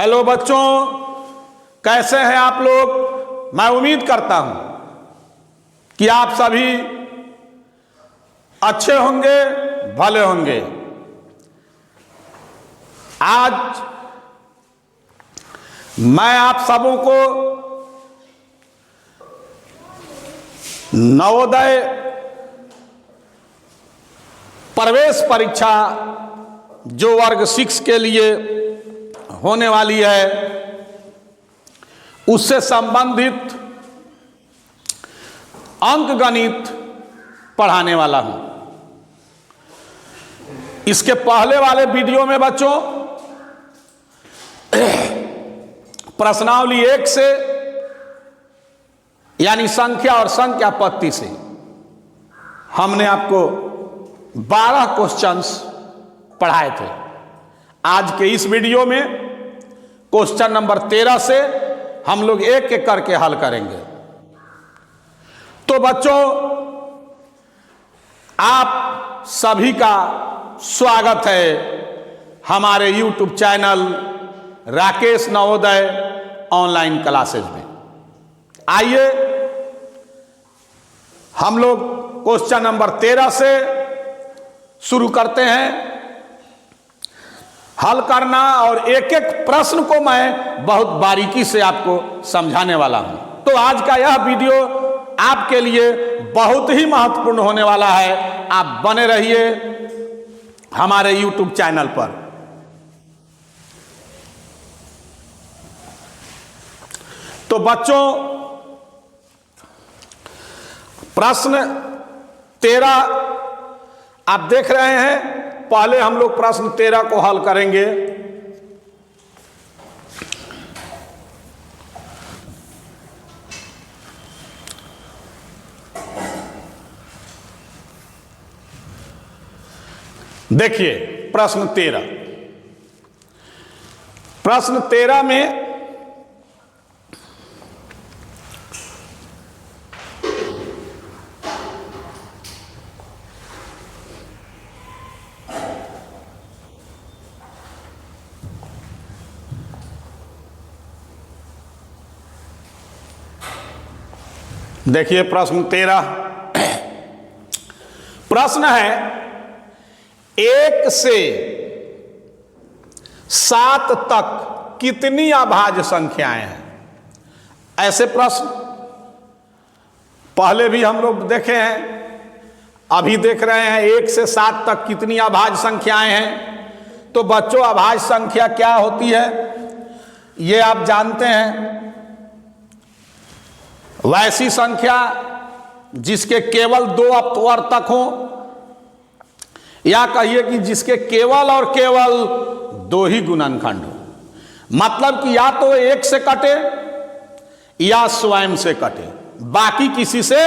Hello बच्चों, कैसे हैं आप लोग। मैं उम्मीद करता हूं कि आप सभी अच्छे होंगे, भले होंगे। आज मैं आप सबों को नवोदय प्रवेश परीक्षा जो वर्ग 6 के लिए होने वाली है उससे संबंधित अंक गणित पढ़ाने वाला हूं। इसके पहले वाले वीडियो में बच्चों प्रश्नावली 1 से यानी संख्या और संख्या पत्ती से हमने आपको 12 क्वेश्चंस पढ़ाए थे। आज के इस वीडियो में क्वेश्चन नंबर 13 से हम लोग एक एक करके हल करेंगे। तो बच्चों, आप सभी का स्वागत है हमारे YouTube channel Rakesh Navodaya online classes में। आइए हम लोग क्वेश्चन नंबर 13 से शुरू करते हैं हल करना, और एक एक प्रश्न को मैं बहुत बारीकी से आपको समझाने वाला हूं। तो आज का यह वीडियो आपके लिए बहुत ही महत्वपूर्ण होने वाला है। आप बने रहिए हमारे YouTube चैनल पर। तो बच्चों, प्रश्न 13 आप देख रहे हैं। पहले हम लोग प्रश्न 13 को हल करेंगे। देखिए प्रश्न 13। प्रश्न 13 में देखिए प्रश्न 13 प्रश्न है 1 से 7 तक कितनी अभाज्य संख्याएं हैं। ऐसे प्रश्न पहले भी हम लोग देखे हैं, अभी देख रहे हैं 1 से 7 तक कितनी अभाज्य संख्याएं हैं। तो बच्चों, अभाज्य संख्या क्या होती है ये आप जानते हैं। वैसी संख्या जिसके केवल 2 अपवर्तक हो, या कहिए कि जिसके केवल और केवल 2 ही गुणनखंड हो। मतलब कि या तो 1 से कटे या स्वयं से कटे, बाकी किसी से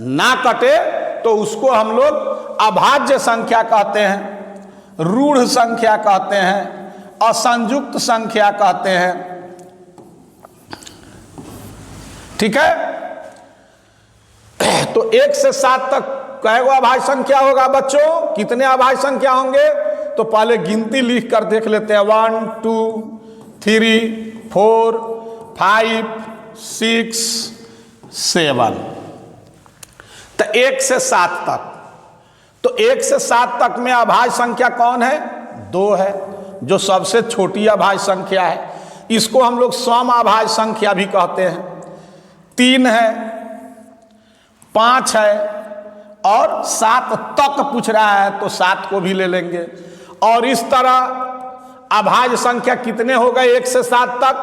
ना कटे, तो उसको हम लोग अभाज्य संख्या कहते हैं, रूढ़ संख्या कहते हैं, असंयुक्त संख्या कहते हैं। ठीक है। तो 1 से 7 तक कैगो अभाज्य संख्या होगा बच्चों, कितने अभाज्य संख्या होंगे। तो पहले गिनती लिख कर देख लेते हैं। 1 2 3 4 5 6 7। तो 1 से 7 तक, तो 1 से 7 तक में अभाज्य संख्या कौन है? 2 है, जो सबसे छोटी अभाज्य संख्या है। इसको हम लोग सम अभाज्य संख्या भी कहते हैं। 3 है, 5 है, और 7 तक पूछ रहा है तो 7 को भी ले लेंगे। और इस तरह अभाज्य संख्या कितने हो गए 1 से 7 तक?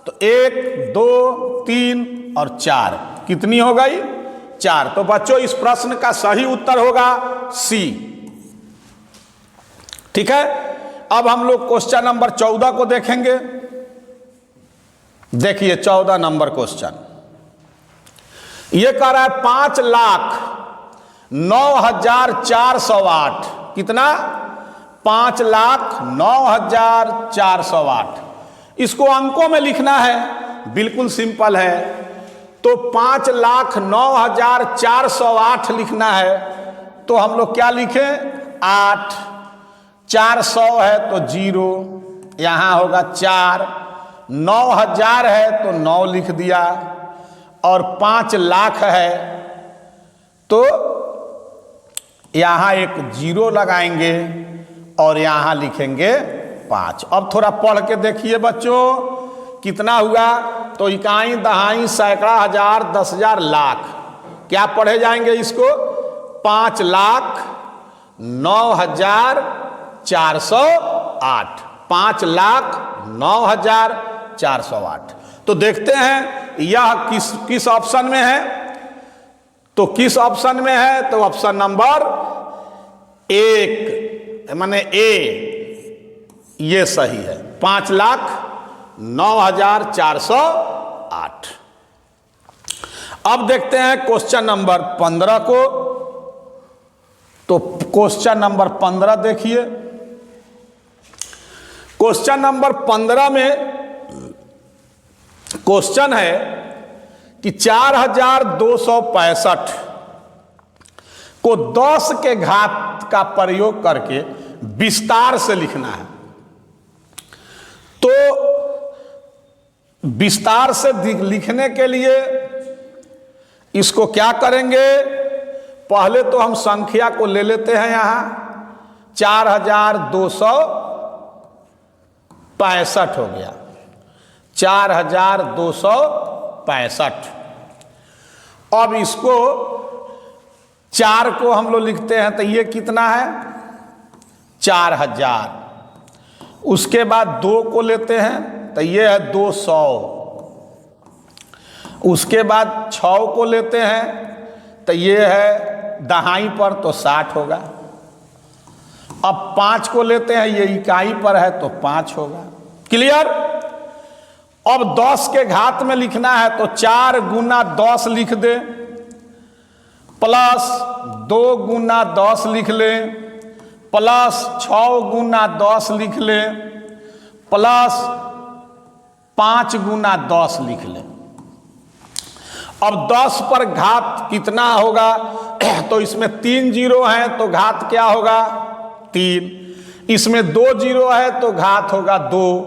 तो 1 2 3 और 4। कितनी हो गई? 4। तो बच्चों, इस प्रश्न का सही उत्तर होगा सी। ठीक है। अब हम लोग क्वेश्चन नंबर 14 को देखेंगे। देखिए 14 नंबर क्वेश्चन ये कह रहा है 5,09,408। कितना? 5,09,408। इसको अंकों में लिखना है, बिल्कुल सिंपल है। तो 5,09,408 लिखना है। तो हम लोग क्या लिखें? 8। 400 है तो 0, यहाँ होगा 4, 9,000 है तो 9 लिख दिया, और 5 लाख है तो यहाँ एक 0 लगाएंगे और यहाँ लिखेंगे 5। अब थोड़ा पढ़ के देखिए बच्चों कितना हुआ। तो इकाई, दहाई, सैकड़ा, हजार, 10,000, लाख, क्या पढ़े जाएंगे इसको? 5,09,408, 5,09,408। तो देखते हैं यह किस ऑप्शन में है। तो किस ऑप्शन में है? तो ऑप्शन नंबर 1 माने ए, ये सही है, 5,09,408। अब देखते हैं क्वेश्चन नंबर 15 को। तो क्वेश्चन नंबर 15 देखिए। क्वेश्चन नंबर 15 में क्वेश्चन है कि 4,265 को 10 के घात का प्रयोग करके विस्तार से लिखना है। तो विस्तार से लिखने के लिए इसको क्या करेंगे? पहले तो हम संख्या को ले लेते हैं। यहां 4,265 हो गया, 4,265। अब इसको 4 को हम लोग लिखते हैं तो ये कितना है? 4,000। उसके बाद 2 को लेते हैं तो ये है 200। उसके बाद 6 को लेते हैं तो ये है दहाई पर तो 60 होगा। अब 5 को लेते हैं, ये इकाई पर है तो 5 होगा। क्लियर? अब 10 के घात में लिखना है तो 4 गुना 10 लिख दे, प्लस 2 गुना 10 लिख ले, प्लस 6 गुना 10 लिख ले, प्लस 5 गुना 10 लिख ले। अब 10 पर घात कितना होगा? तो इसमें 3 जीरो हैं तो घात क्या होगा? 3। इसमें 2 जीरो है तो घात होगा 2।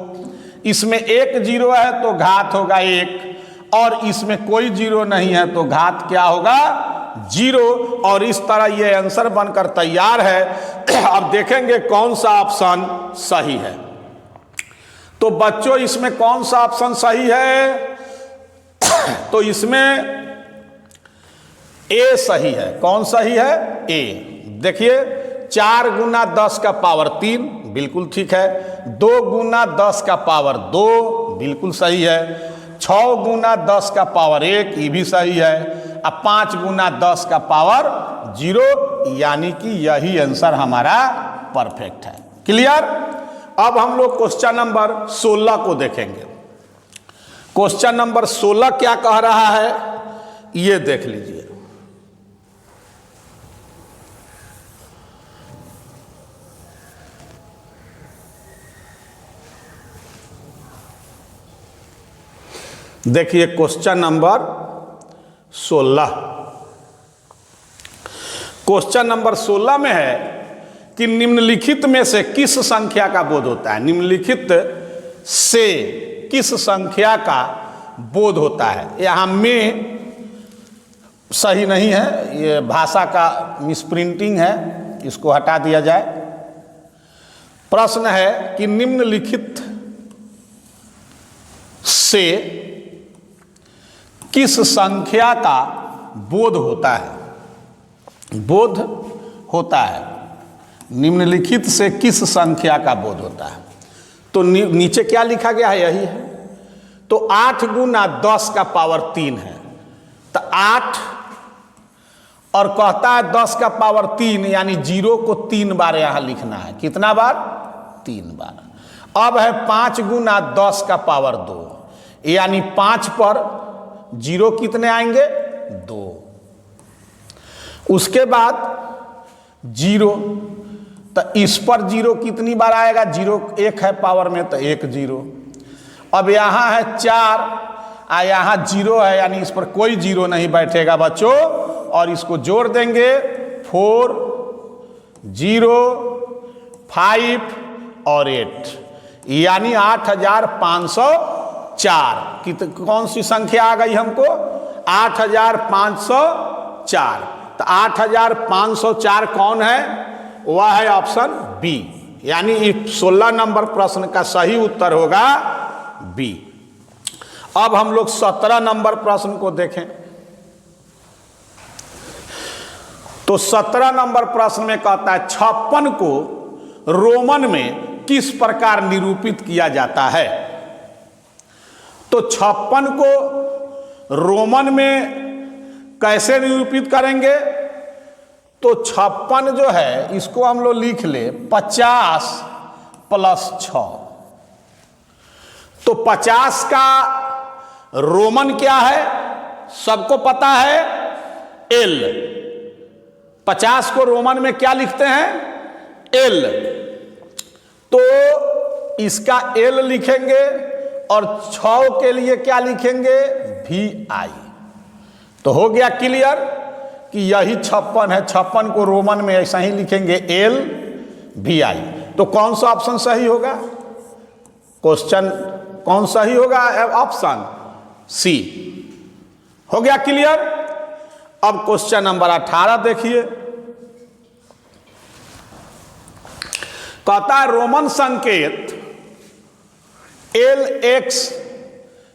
इसमें 1 जीरो है तो घात होगा 1, और इसमें कोई जीरो नहीं है तो घात क्या होगा? 0। और इस तरह ये आंसर बनकर तैयार है। अब देखेंगे कौन सा ऑप्शन सही है। तो बच्चों इसमें कौन सा ऑप्शन सही है? तो इसमें ए सही है। कौन सही है? ए। देखिए 4 गुना 10 का पावर 3, बिल्कुल ठीक है। 2 गुना 10 का पावर 2, बिल्कुल सही है। 6 गुना 10 का पावर 1, ये भी सही है। अब 5 गुना 10 का पावर 0, यानी कि यही आंसर हमारा परफेक्ट है। क्लियर? अब हम लोग क्वेश्चन नंबर 16 को देखेंगे। क्वेश्चन नंबर 16 क्या कह रहा है ये देख लीजिए। देखिए क्वेश्चन नंबर 16। क्वेश्चन नंबर 16 में है कि निम्नलिखित में से किस संख्या का बोध होता है? निम्नलिखित से किस संख्या का बोध होता है? यहां में सही नहीं है, ये भाषा का मिसप्रिंटिंग है, इसको हटा दिया जाए। प्रश्न है कि निम्नलिखित से किस संख्या का बोध होता है? बोध होता है। निम्नलिखित से किस संख्या का बोध होता है? तो नीचे क्या लिखा गया है? यही है। तो 8 गुना 10 का पावर 3 है, तो 8 और कहता है 10 का पावर 3, यानी 0 को 3 बार यहां लिखना है। कितना बार? 3 बार। अब है 5 गुना 10 का पावर 2, यानी 5 पर 0 कितने आएंगे? 2। उसके बाद 0, तो इस पर 0 कितनी बार आएगा? 0 1 है पावर में तो 1 0। अब यहाँ है 4 और यहाँ 0 है, यानी इस पर कोई 0 नहीं बैठेगा बच्चों, और इसको जोड़ देंगे 4 0 5 और 8, यानी 8504। कौन सी संख्या आ गई हमको? 8504। तो 8504 कौन है? वह है ऑप्शन बी, यानी 16 नंबर प्रश्न का सही उत्तर होगा बी। अब हम लोग 17 नंबर प्रश्न को देखें। तो 17 नंबर प्रश्न में कहता है 56 को रोमन में किस प्रकार निरूपित किया जाता है? तो 56 को रोमन में कैसे निरूपित करेंगे? तो 56 जो है इसको हम लोग लिख ले 50 + 6। तो 50 का रोमन क्या है? सबको पता है, एल। 50 को रोमन में क्या लिखते हैं? एल। तो इसका एल लिखेंगे और 6 के लिए क्या लिखेंगे? VI। तो हो गया क्लियर कि यही 56 है। 56 को रोमन में ऐसा ही लिखेंगे, एल VI। तो कौन सा ऑप्शन सही होगा? क्वेश्चन कौन सही होगा? Option C. हो गया क्लियर। अब क्वेश्चन नंबर 18 देखिए। कहता है रोमन संकेत LX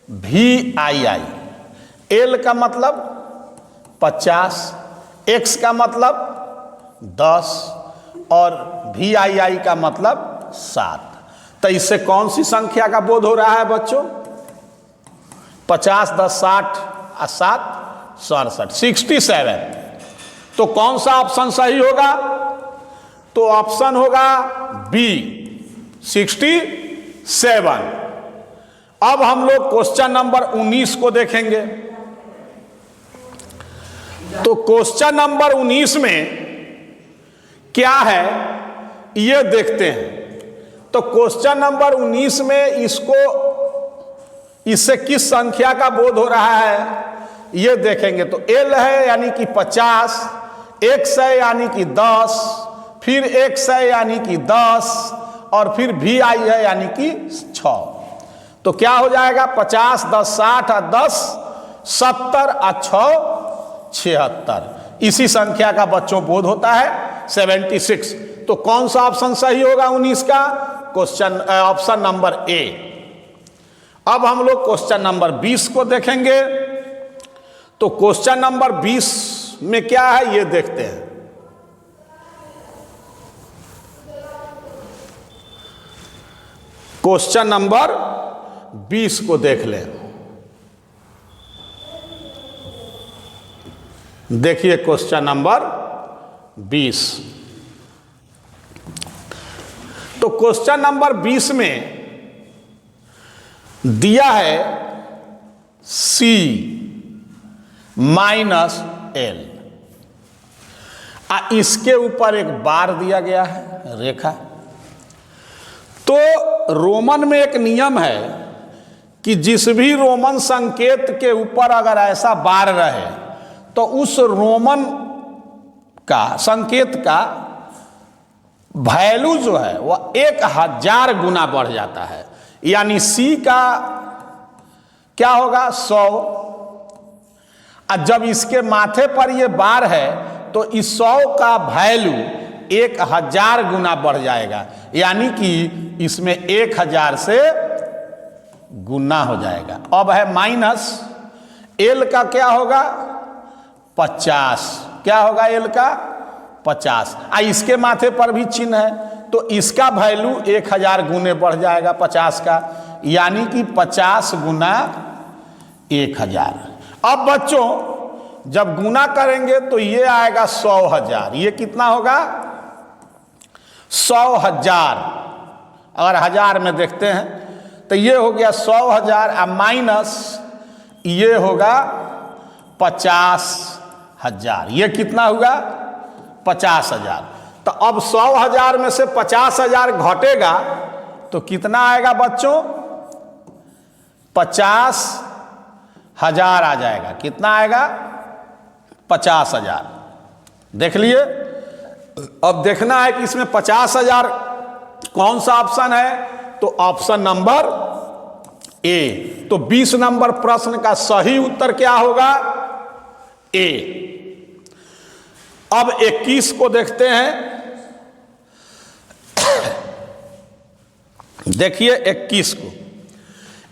VII। एल का मतलब 50, एक्स का मतलब 10 और VII का मतलब 7। तो इससे कौन सी संख्या का बोध हो रहा है बच्चों? 50 10 60 और 7 67 67। तो कौन सा ऑप्शन सही होगा? तो ऑप्शन होगा बी 67। अब हम लोग क्वेश्चन नंबर 19 को देखेंगे। तो क्वेश्चन नंबर 19 में क्या है ये देखते हैं। तो क्वेश्चन नंबर 19 में इससे किस संख्या का बोध हो रहा है ये देखेंगे। तो एल है यानी कि 50, एक्स है यानी कि 10, फिर एक्स है यानी कि 10 और फिर VI है यानी कि 6। तो क्या हो जाएगा? 50 10 60 और 10 70 और 6 76। इसी संख्या का बच्चों बोध होता है 76। तो कौन सा ऑप्शन सही होगा 19 का? Question option number A. अब हम लोग क्वेश्चन नंबर 20 को देखेंगे। तो क्वेश्चन नंबर 20 में क्या है ये देखते हैं। क्वेश्चन नंबर 20 को देख लें। देखिए क्वेश्चन नंबर 20। तो क्वेश्चन नंबर 20 में दिया है C - L। इसके ऊपर एक बार दिया गया है, रेखा। तो रोमन में एक नियम है कि जिस भी रोमन संकेत के ऊपर अगर ऐसा बार रहे तो उस रोमन का संकेत का वैल्यू जो है वह 1000 गुना बढ़ जाता है। यानी C का क्या होगा? 100। और जब इसके माथे पर ये बार है तो इस 100 का वैल्यू 1000 गुना बढ़ जाएगा। यानी कि इसमें 1000 से गुना हो जाएगा। अब है माइनस। एल का क्या होगा? 50। क्या होगा एल का? 50। इसके माथे पर भी चिन्ह है तो इसका वैल्यू 1000 गुने बढ़ जाएगा 50 का। यानी कि 50 गुना 1000। अब बच्चों जब गुना करेंगे तो ये आएगा 100,000। ये कितना होगा? 100,000। अगर 1000 में देखते हैं तो ये हो गया 100,000 और माइनस ये होगा 50,000। ये कितना हुआ? 50,000। तो अब 100,000 में से 50,000 घटेगा तो कितना आएगा बच्चों? 50,000 आ जाएगा। कितना आएगा? 50,000। देख लिए। अब देखना है कि इसमें 50,000 कौन सा ऑप्शन है तो ऑप्शन नंबर ए। तो 20 नंबर प्रश्न का सही उत्तर क्या होगा? ए। अब 21 को देखते हैं। देखिए 21 को,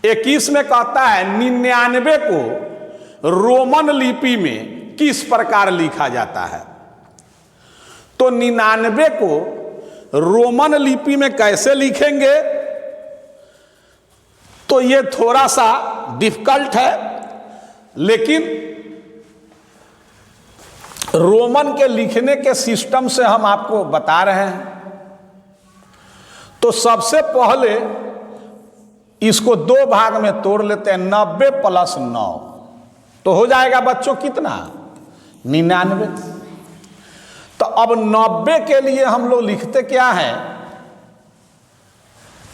21 में कहता है 99 को रोमन लिपि में किस प्रकार लिखा जाता है? तो 99 को रोमन लिपि में कैसे लिखेंगे? तो ये थोड़ा सा डिफिकल्ट है, लेकिन रोमन के लिखने के सिस्टम से हम आपको बता रहे हैं। तो सबसे पहले इसको दो भाग में तोड़ लेते हैं, 90 प्लस 9 तो हो जाएगा बच्चों कितना? 99। तो अब 90 के लिए हम लोग लिखते क्या है?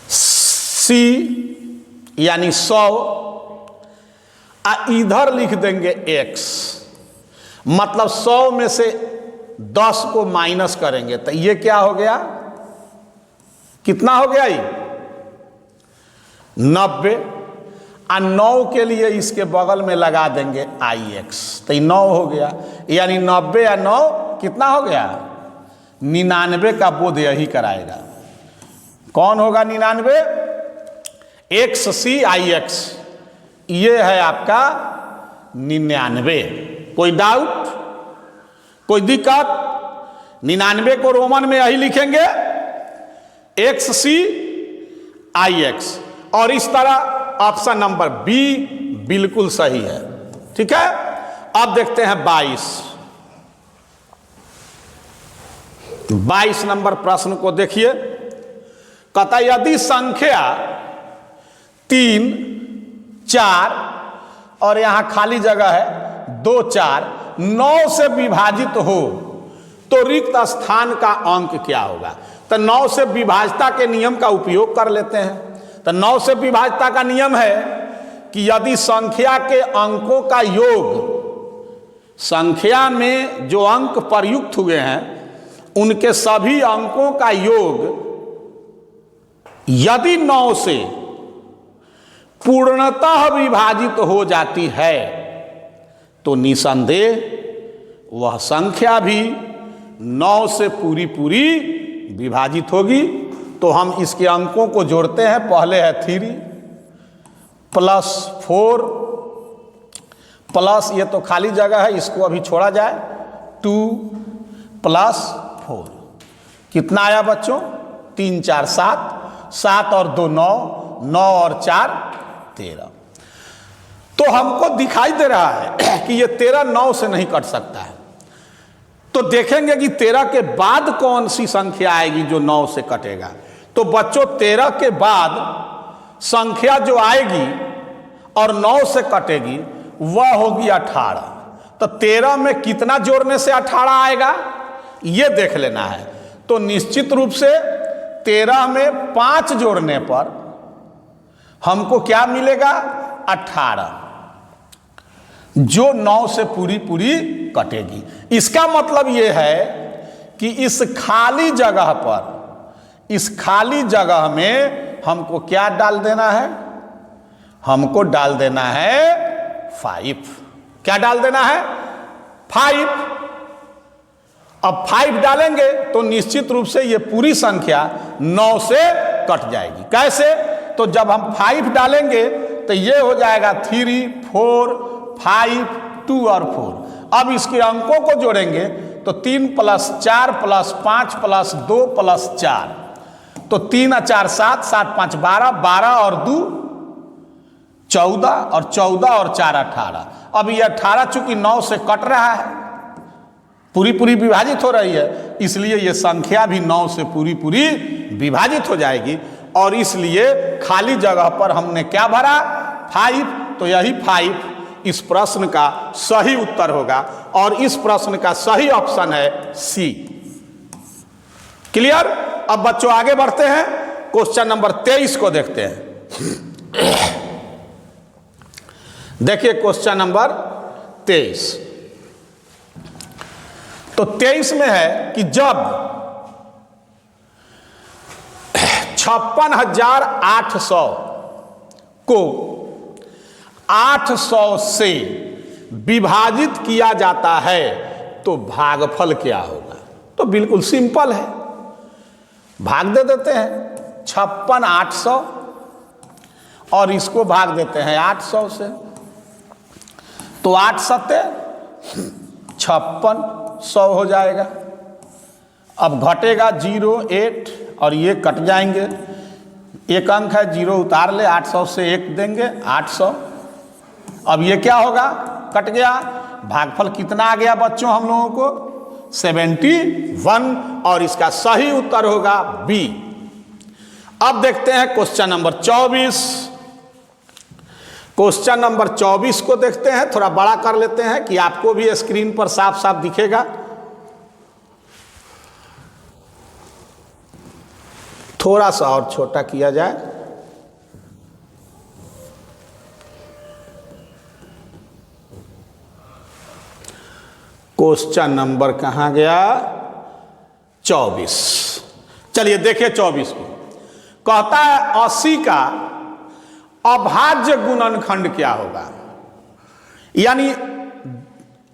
सी यानी 100, इधर लिख देंगे x, मतलब 100 में से 10 को माइनस करेंगे तो ये क्या हो गया? कितना हो गया ये? 90। और 9 के लिए इसके बगल में लगा देंगे ix, तो 9 हो गया। यानी 90 या 9 कितना हो गया? 99 का बोध यही कराएगा। कौन होगा 99? x c ix, ये है आपका 99। कोई डाउट, कोई दिक्कत? 99 को रोमन में यही लिखेंगे x c ix, और इस तरह ऑप्शन नंबर बी बिल्कुल सही है। ठीक है, अब देखते हैं 22 नंबर प्रश्न को देखिए। कहता यदि संख्या 3, 4 और यहां खाली जगह है 2, 4, 9 से विभाजित हो तो रिक्त स्थान का अंक क्या होगा? तो 9 से विभाजता के नियम का उपयोग कर लेते हैं। तो 9 से विभाजता का नियम है कि यदि संख्या के अंकों का योग, संख्या में जो अंक प्रयुक्त हुए हैं उनके सभी अंकों का योग यदि 9 से पूर्णतः विभाजित हो जाती है तो निसंदेह वह संख्या भी 9 से पूरी पूरी विभाजित होगी। तो हम इसके अंकों को जोड़ते हैं। पहले है 3 प्लस 4 प्लस, ये तो खाली जगह है, इसको अभी छोड़ा जाए, 2 प्लस 4, कितना आया बच्चों? 3 4 7, 7 और 2 9, 9 और 4 13। तो हमको दिखाई दे रहा है कि ये 13 9 से नहीं कट सकता है। तो देखेंगे कि 13 के बाद कौन सी संख्या आएगी जो 9 से कटेगा। तो बच्चों 13 के बाद संख्या जो आएगी और 9 से कटेगी वह होगी 18। तो 13 में कितना जोड़ने से 18 आएगा ये देख लेना है। तो निश्चित रूप से 13 में 5 जोड़ने पर हमको क्या मिलेगा? 18, जो 9 से पूरी पूरी कटेगी। इसका मतलब यह है कि इस खाली जगह पर, इस खाली जगह में हमको क्या डाल देना है? हमको डाल देना है 5। क्या डाल देना है? 5। अब 5 डालेंगे तो निश्चित रूप से ये पूरी संख्या 9 से कट जाएगी। कैसे? तो जब हम 5 डालेंगे तो ये हो जाएगा 3 4 5 2 और 4। अब इसके अंकों को जोड़ेंगे तो 3 प्लस 4 प्लस 5 प्लस 2 प्लस 4, तो 3 और 4 7, 7 5 12, 12 और 2 14, और 14 और 4 18। अब ये 18 चूंकि 9 से कट रहा है, पूरी पूरी विभाजित हो रही है, इसलिए ये संख्या भी 9 से पूरी पूरी विभाजित हो जाएगी। और इसलिए खाली जगह पर हमने क्या भरा? 5। तो यही 5 इस प्रश्न का सही उत्तर होगा, और इस प्रश्न का सही ऑप्शन है सी। क्लियर? अब बच्चों आगे बढ़ते हैं, क्वेश्चन नंबर 23 को देखते हैं। देखिए क्वेश्चन नंबर 23। तो 23 में है कि जब 56,800 को 800 से विभाजित किया जाता है तो भागफल क्या होगा? तो बिल्कुल सिंपल है, भाग दे देते हैं 56,800 और इसको भाग देते हैं 800 से, तो 8 सत्ते 56,100 हो जाएगा। अब घटेगा 0, 8 और ये कट जाएंगे, एक अंक है 0 उतार ले, 800 से 1 देंगे 800। अब ये क्या होगा? कट गया। भागफल कितना आ गया बच्चों हम लोगों को? 71 और इसका सही उत्तर होगा बी। अब देखते हैं क्वेश्चन नंबर 24। क्वेश्चन नंबर 24 को देखते हैं, थोड़ा बड़ा कर लेते हैं कि आपको भी स्क्रीन पर साफ साफ दिखेगा। थोड़ा सा और छोटा किया जाए। क्वेश्चन नंबर कहां गया? 24। चलिए देखिए 24 को। कहता है 80 का अभाज्य गुणनखंड क्या होगा? यानी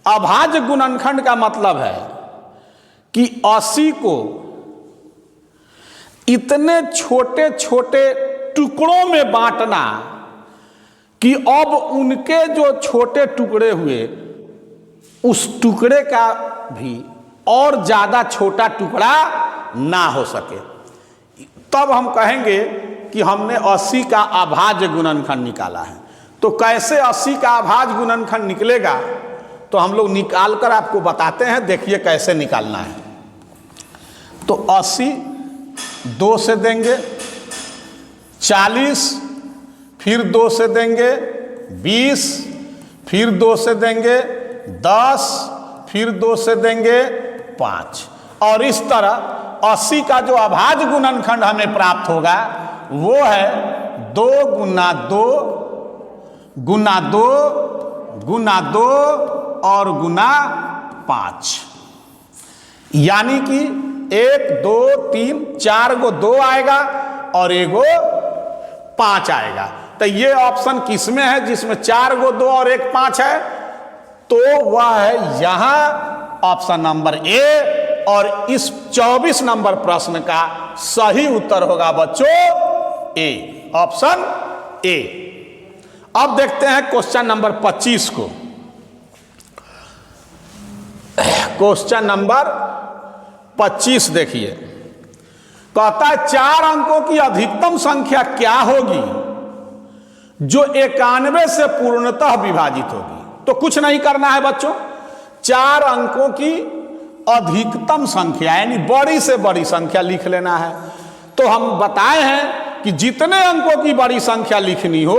अभाज्य गुणनखंड का मतलब है कि 80 को इतने छोटे छोटे टुकड़ों में बांटना कि अब उनके जो छोटे टुकड़े हुए उस टुकड़े का भी और ज्यादा छोटा टुकड़ा ना हो सके, तब हम कहेंगे कि हमने 80 का अभाज्य गुणनखंड निकाला है। तो कैसे 80 का अभाज्य गुणनखंड निकलेगा? तो हम लोग निकाल कर आपको बताते हैं, देखिए कैसे निकालना है। तो 80 2 से देंगे 40, फिर 2 से देंगे 20, फिर 2 से देंगे 10, फिर 2 से देंगे 5, और इस तरह 80 का जो अभाज्य गुणनखंड हमें प्राप्त होगा वो है 2 गुना 2 गुना 2 गुना 2 और गुना 5, यानी कि 1 2 3 4 गो 2 आएगा और एगो 5 आएगा। तो ये ऑप्शन किसमें है जिसमें 4 गो 2 और 1 5 है? तो वह है यहां ऑप्शन नंबर ए, और इस 24 नंबर प्रश्न का सही उत्तर होगा बच्चों ए, ऑप्शन ए। अब देखते हैं क्वेश्चन नंबर 25 को। क्वेश्चन नंबर 25 देखिए, कहता है 4 अंकों की अधिकतम संख्या क्या होगी जो 91 से पूर्णतः विभाजित होगी? तो कुछ नहीं करना है बच्चों, 4 अंकों की अधिकतम संख्या यानी बड़ी से बड़ी संख्या लिख लेना है। तो हम बताए हैं कि जितने अंकों की बड़ी संख्या लिखनी हो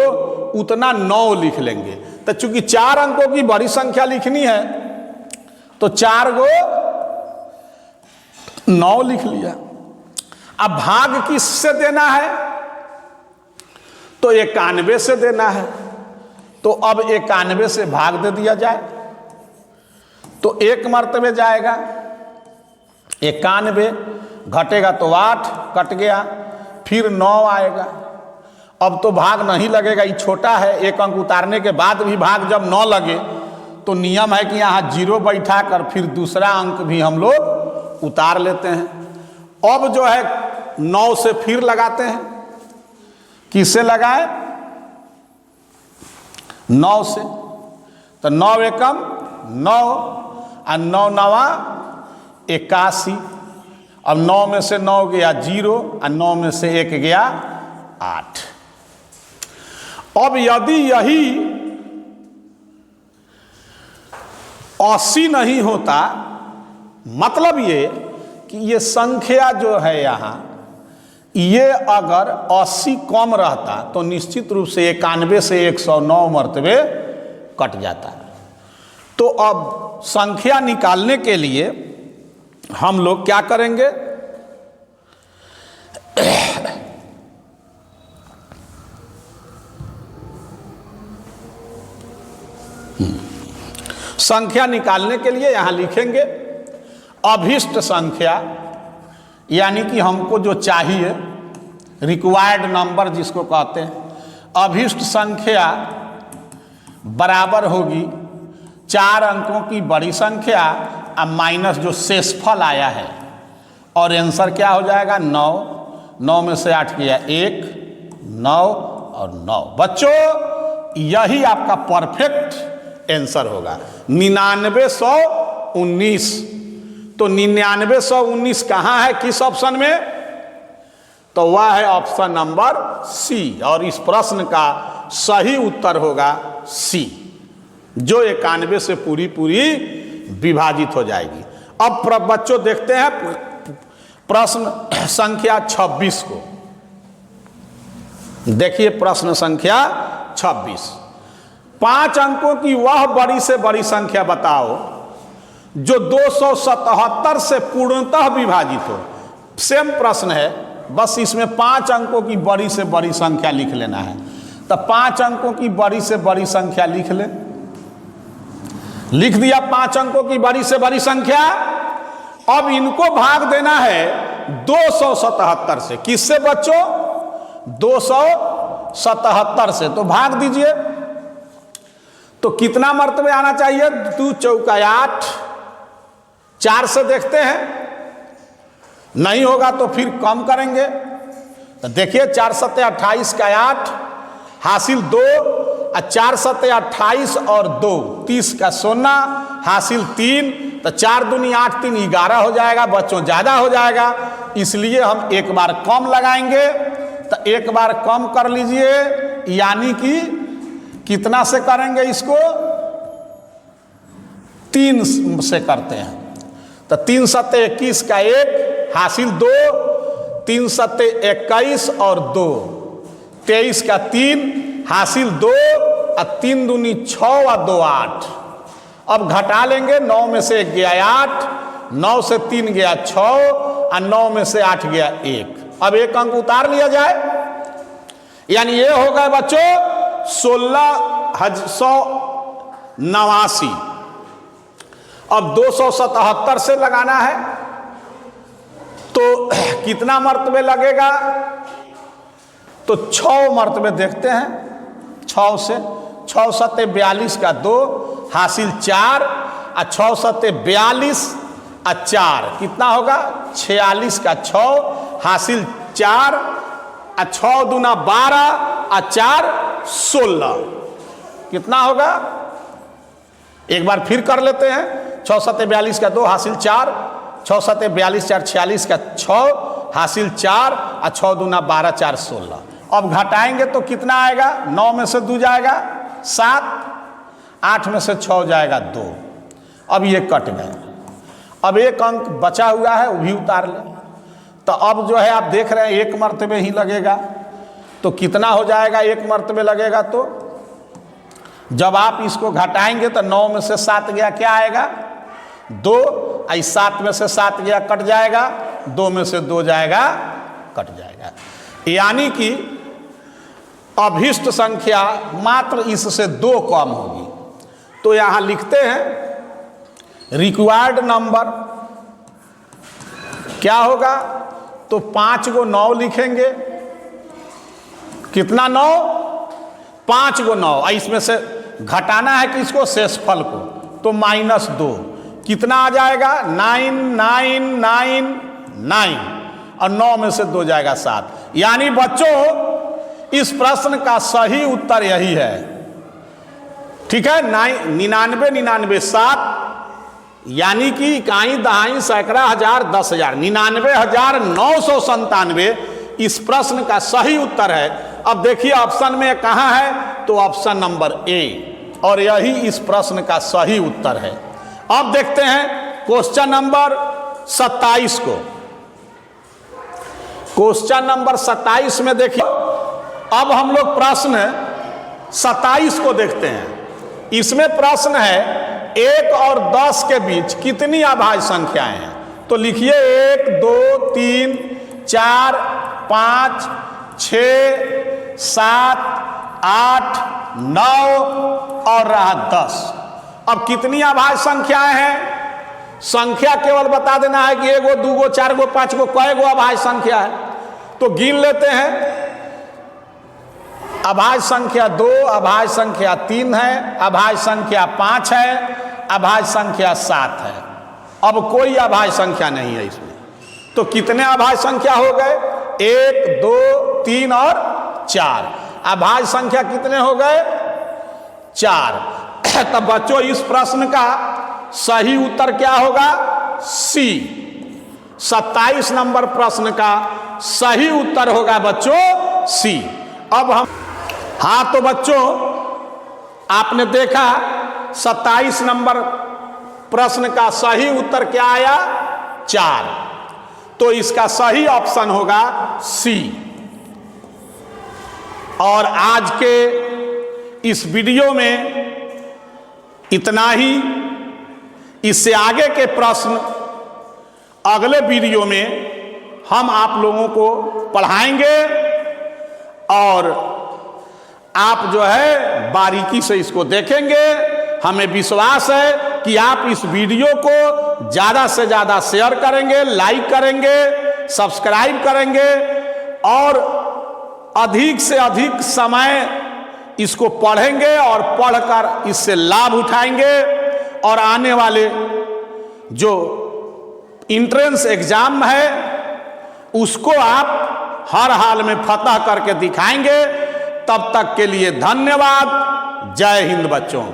उतना 9 लिख लेंगे। तो चूंकि 4 अंकों की बड़ी संख्या लिखनी है तो 4 गो 9 लिख लिया। अब भाग किससे देना है? तो 91 से देना है। तो अब 91 से भाग दे दिया जाए तो 1 मर्तबे जाएगा, 91 घटेगा तो 8 कट गया, फिर 9 आएगा। अब तो भाग नहीं लगेगा, ये छोटा है, 1 अंक उतारने के बाद भी भाग जब 9 लगे तो नियम है कि यहाँ 0 बैठा कर फिर दूसरा अंक भी हम लोग उतार लेते हैं। अब जो है 9 से फिर लगाते हैं। किससे लगाए? 9 से। तो 9 एकम 9 और 9 नवा 81। अब 9 में से 9 गया 0 और 9 में से 1 गया 8। अब यदि यही 80 नहीं होता, मतलब ये कि ये संख्या जो है यहाँ, ये अगर 80 कम रहता तो निश्चित रूप से 91 से 109 मर्तबे कट जाता। तो अब संख्या निकालने के लिए हम लोग क्या करेंगे? संख्या निकालने के लिए यहां लिखेंगे अभिष्ट संख्या, यानी कि हमको जो चाहिए रिक्वायर्ड नंबर जिसको कहते हैं, अभीष्ट संख्या बराबर होगी 4 अंकों की बड़ी संख्या अब माइनस जो शेषफल आया है, और आंसर क्या हो जाएगा 9। 9 में से 8 गया 1, 9 और 9। बच्चों यही आपका परफेक्ट आंसर होगा 9919। तो 9919 कहाँ है, किस ऑप्शन में? तो वह है ऑप्शन नंबर सी, और इस प्रश्न का सही उत्तर होगा सी, जो 91 से पूरी विभाजित हो जाएगी। अब बच्चों देखते हैं प्रश्न संख्या 26 को। देखिए प्रश्न संख्या 26, 5 अंकों की वह बड़ी से बड़ी संख्या बताओ जो 277 से पूर्णतः विभाजित हो। सेम प्रश्न है, बस इसमें 5 अंकों की बड़ी से बड़ी संख्या लिख लेना है। तो 5 अंकों की बड़ी से बड़ी संख्या लिख ले। लिख दिया 5 अंकों की बड़ी से बड़ी संख्या। अब इनको भाग देना है 277 से। किससे बच्चों? 277 से। तो भाग दीजिए। तो कितना मर्तबे आना चाहिए? 2 चौका 8। 4 से देखते हैं, नहीं होगा तो फिर कम करेंगे। तो देखिए 4 सत्ते 28 का 8 हासिल 2, 4 सत्ते 28 और 2 30 का 0 हासिल 3। तो 4 दूनी 8, 3 11 हो जाएगा। बच्चों ज़्यादा हो जाएगा, इसलिए हम एक बार कम लगाएंगे। तो एक बार कम कर लीजिए, यानी कि कितना से करेंगे इसको? 3 से करते हैं। तो 3 सत्ते 21 का 1 हासिल 2, 3 सत्ते 21 और 2 23 का 3 हासिल 2, और 3 दूनी 6 और 2 8। अब घटा लेंगे, 9 में से 1 गया 8, 9 से 3 गया 6 और 9 में से 8 गया 1। अब एक अंक उतार लिया जाए, यानी ये हो गए बच्चों 1689। अब 277 से लगाना है, तो कितना मर्तबे लगेगा? तो 6 मर्तबे देखते हैं। 6 से 6 सत्ते 42 का 2 हासिल 4, और 6 सत्ते 42 और 4 कितना होगा? 46 का 6 हासिल 4, और 6 दूना 12 और 4 16 कितना होगा? एक बार फिर कर लेते हैं। 6 सत्ते 42 का 2 हासिल 4, 6 सत्ते 42 4 46 का 6 हासिल 4, और 6 दूना 12 4 16। अब घटाएंगे तो कितना आएगा? 9 में से 2 जाएगा 7, 8 में से 6 जाएगा 2। अब ये कट गए। अब एक अंक बचा हुआ है, वो भी उतार ले। तो अब जो है आप देख रहे हैं 1 मर्तबे ही लगेगा। तो कितना हो जाएगा? 1 मर्तबे लगेगा। तो जब आप इसको घटाएंगे तो 9 में से 7 गया, क्या आएगा? 2। 7 में से 7 गया, कट जाएगा। 2 में से 2 जाएगा, कट जाएगा। यानी कि अभीष्ट संख्या मात्र इससे 2 कम होगी। तो यहां लिखते हैं रिक्वायर्ड नंबर क्या होगा? तो 5 को 9 लिखेंगे। कितना 9? 5 को 9। इसमें से घटाना है किसको? शेषफल को। तो -2 कितना आ जाएगा? 9 9 9 9, और 9 में से 2 जाएगा 7। यानी बच्चों इस प्रश्न का सही उत्तर यही है। ठीक है, 99 99 7, यानी कि इकाई दहाई सैकड़ा हजार 10,000 99,997 इस प्रश्न का सही उत्तर है। अब देखिए ऑप्शन में कहाँ है? तो ऑप्शन नंबर ए, और यही इस प्रश्न का सही उत्तर है। अब देखते हैं क्वेश्चन नंबर 27 को। क्वेश्चन नंबर 27 में देखिए, अब हम लोग प्रश्न 27 को देखते हैं। इसमें प्रश्न है 1 और 10 के बीच कितनी अभाज्य संख्याएं हैं? तो लिखिए 1 2 3 4 5 6 7 8 9 और रहा 10। अब कितनी अभाज्य संख्याएं हैं? संख्या केवल बता देना है कि 1 2 4 5 कै गो अभाज्य संख्या है। तो गिन लेते हैं। अभाज्य संख्या 2, अभाज्य संख्या 3 है, अभाज्य संख्या 5 है, अभाज्य संख्या 7 है। अब कोई अभाज्य संख्या नहीं है इसमें। तो कितने अभाज्य संख्या हो गए? 1, 2, 3 और 4। अभाज्य संख्या कितने हो गए? 4। तब बच्चों इस प्रश्न का सही उत्तर क्या होगा? सी। 27 नंबर प्रश्न का सही उत्तर होगा बच्चों सी। अब हम हाँ, तो बच्चों आपने देखा 27 नंबर प्रश्न का सही उत्तर क्या आया? 4। तो इसका सही ऑप्शन होगा सी। और आज के इस वीडियो में इतना ही। इससे आगे के प्रश्न अगले वीडियो में हम आप लोगों को पढ़ाएंगे और आप जो है बारीकी से इसको देखेंगे। हमें विश्वास है कि आप इस वीडियो को ज़्यादा से ज़्यादा शेयर करेंगे, लाइक करेंगे, सब्सक्राइब करेंगे और अधिक से अधिक समय इसको पढ़ेंगे और पढ़कर इससे लाभ उठाएंगे। और आने वाले जो एंट्रेंस एग्जाम है उसको आप हर हाल में फतह करके दिखाएंगे। तब तक के लिए धन्यवाद। जय हिंद बच्चों।